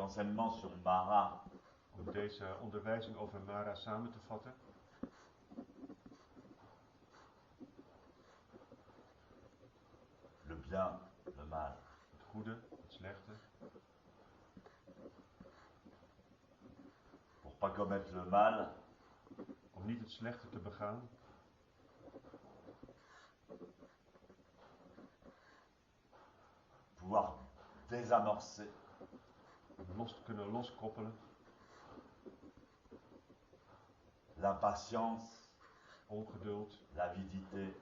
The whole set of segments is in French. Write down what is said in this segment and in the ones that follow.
l'enseignement sur Mara. Om deze onderwijzing over Mara samen te vatten. Le bien, le mal. Het goede, het slechte. Pour pas commettre le mal, Om niet het slechte te begaan. pouvoir désamorcer Om los te kunnen loskoppelen. l'impatience, Ongeduld. l'avidité,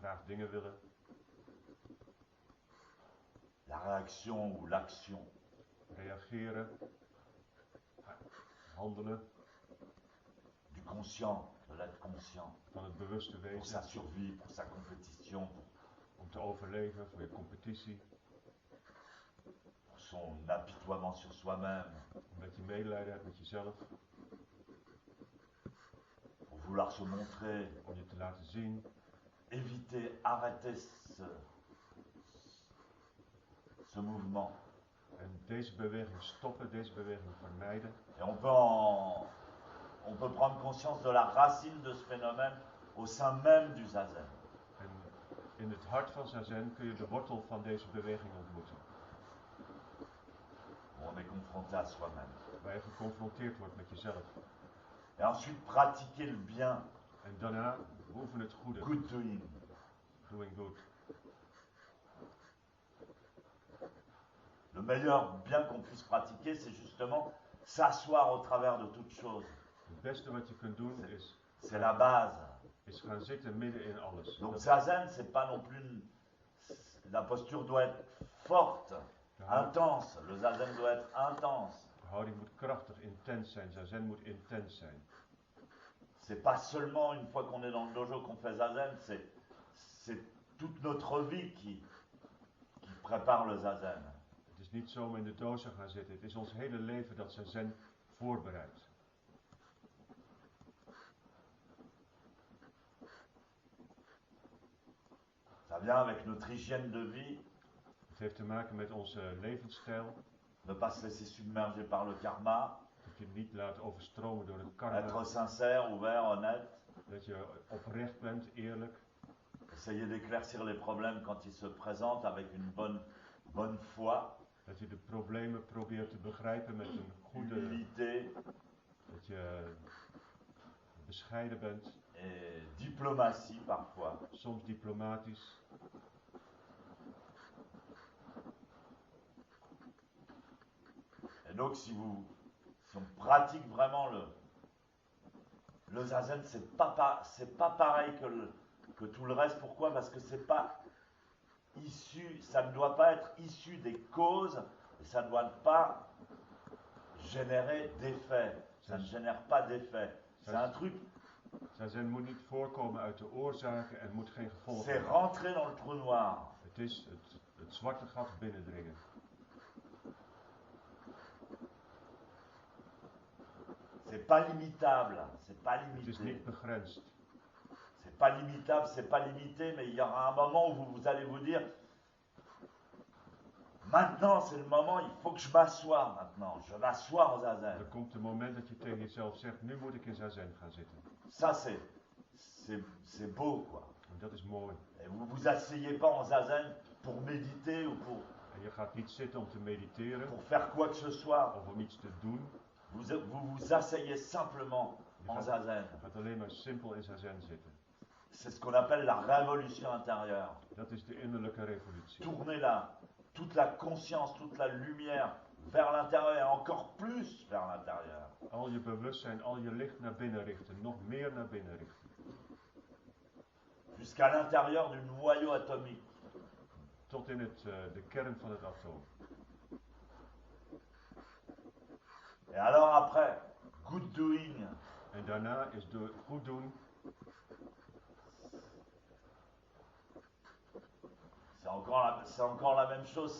Graag dingen willen. la réaction ou l'action, Reageren. Handelen. du conscient, de l'être conscient, Van het bewuste pour sa wezen. survie, pour sa compétition, Om te overleven voor je competitie. pour son apitoiement sur soi-même, Omdat je medelijden hebt met jezelf. pour vouloir se montrer, Om je te laten zien. éviter, arrêter ce mouvement. En deze beweging stoppen, deze beweging vermijden. Et on peut prendre conscience de la racine de ce phénomène au sein même du zazen. En in het hart van Zazen kun je de wortel van deze beweging ontmoeten. Où on est confronté à soi-même. Waar je geconfronteerd wordt met jezelf. Et ensuite pratiquer le bien, En daarna beoefen het goede. good doing. Doing good. Le meilleur bien qu'on puisse pratiquer, c'est justement s'asseoir au travers de toute chose. Het beste wat je kunt doen C'est la base. is gaan zitten midden in alles. Donc Dat- zazen, c'est pas non plus la posture doit être forte, de, houd- intense. Le zazen doit être intense. de houding moet krachtig, intens zijn. Zazen moet intens zijn. C'est pas seulement une fois qu'on est dans le dojo qu'on fait zazen, c'est toute notre vie qui prépare le zazen. Het is niet zomaar in de dozo gaan zitten. Het is ons hele leven dat Zazen voorbereidt. Ça vient avec notre hygiène de vie, Het heeft te maken met onze levensstijl. ne pas se laisser submerger par le karma, Dat je het niet laat overstromen door het karma. être sincère, ouvert, honnête, Dat je oprecht bent, eerlijk. essayer d'éclaircir les problèmes quand ils se présentent avec une bonne foi, Dat je de problemen probeert te begrijpen met een goede... humilité Dat je bescheiden bent. et diplomatie parfois. Soms diplomatisch. Et donc si on pratique vraiment le zazen, c'est pas pareil que tout le reste. Pourquoi? Parce que c'est pas issu, ça ne doit pas être issu des causes, et ça ne doit pas générer d'effets. Ça ne génère pas d'effets. C'est un truc, Zazen moet niet voorkomen uit de oorzaken en moet geen gevolgen c'est hebben. rentrer dans le trou noir. Het is het zwarte gat binnendringen. C'est pas limitable, c'est pas Het is limité. niet begrensd. C'est pas limitable, c'est pas limité, mais il y aura un moment où vous allez vous dire, maintenant c'est le moment, il faut que je m'assoie maintenant, je m'assois en zazen. Er komt een moment dat je tegen jezelf zegt, nu moet ik in Zazen gaan zitten. Ça c'est beau quoi. En dat is mooi. Et vous vous asseyez pas en zazen pour méditer ou En je gaat niet zitten om te mediteren pour faire quoi que ce soit. of om iets te doen. Vous vous asseyez simplement en zazen. Je gaat alleen maar simpel in Zazen zitten. C'est ce qu'on appelle la révolution intérieure. Dat is de innerlijke revolutie. Tournez toute la conscience, toute la lumière vers l'intérieur et encore plus vers l'intérieur. Al je bewustzijn, al je licht naar binnen richten. Nog meer naar binnen richten. Jusqu'à l'intérieur du noyau atomique. Tot in de kern van het atoom. Et alors après, good doing, En daarna is door goed doen, c'est encore la même chose,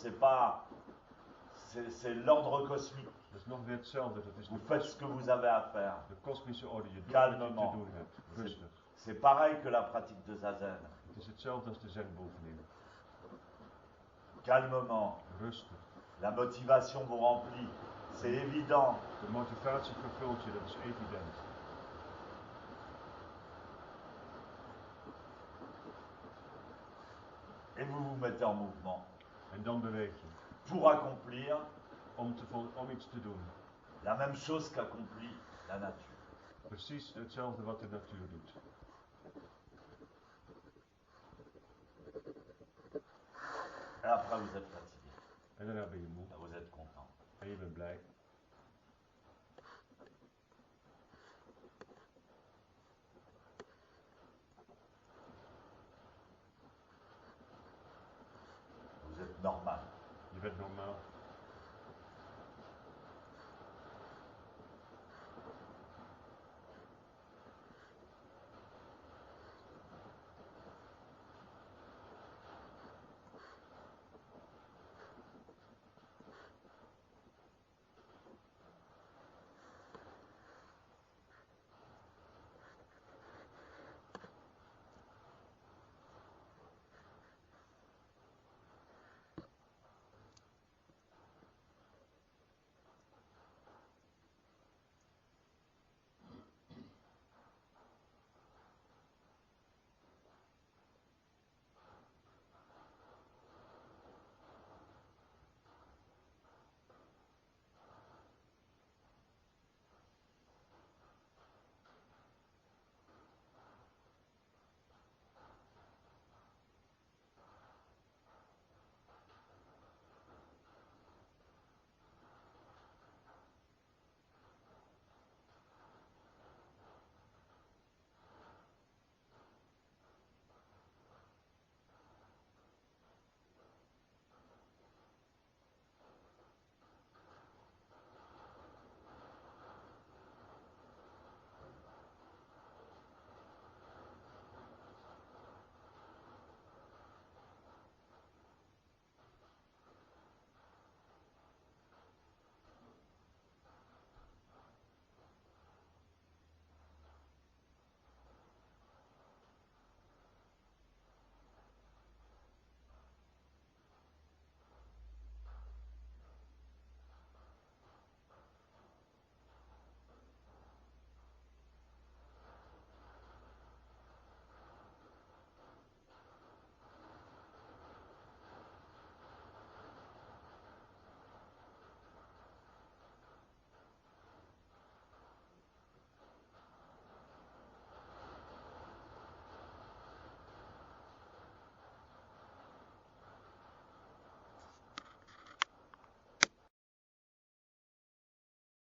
c'est l'ordre cosmique. dat is nog weer hetzelfde. Dat is Vous faites ce que vous avez à faire. de kosmische orde. Je doet wat Calmement. je te doen hebt. Rustig. C'est pareil que la pratique de zazen. Het is hetzelfde als de zenbeoefening. calmement, rustig. la motivation vous remplit, c'est évident. De motivatie vervult je, dat is evident. Et vous vous mettez en mouvement En dan beweeg je. pour accomplir Om iets te doen. la même chose qu'accomplit la nature. Precies hetzelfde wat de natuur doet. Et après, vous êtes fatigué. En daarna ben je moe. Et vous êtes content. En je bent blij. Vous êtes normal. Je bent normaal.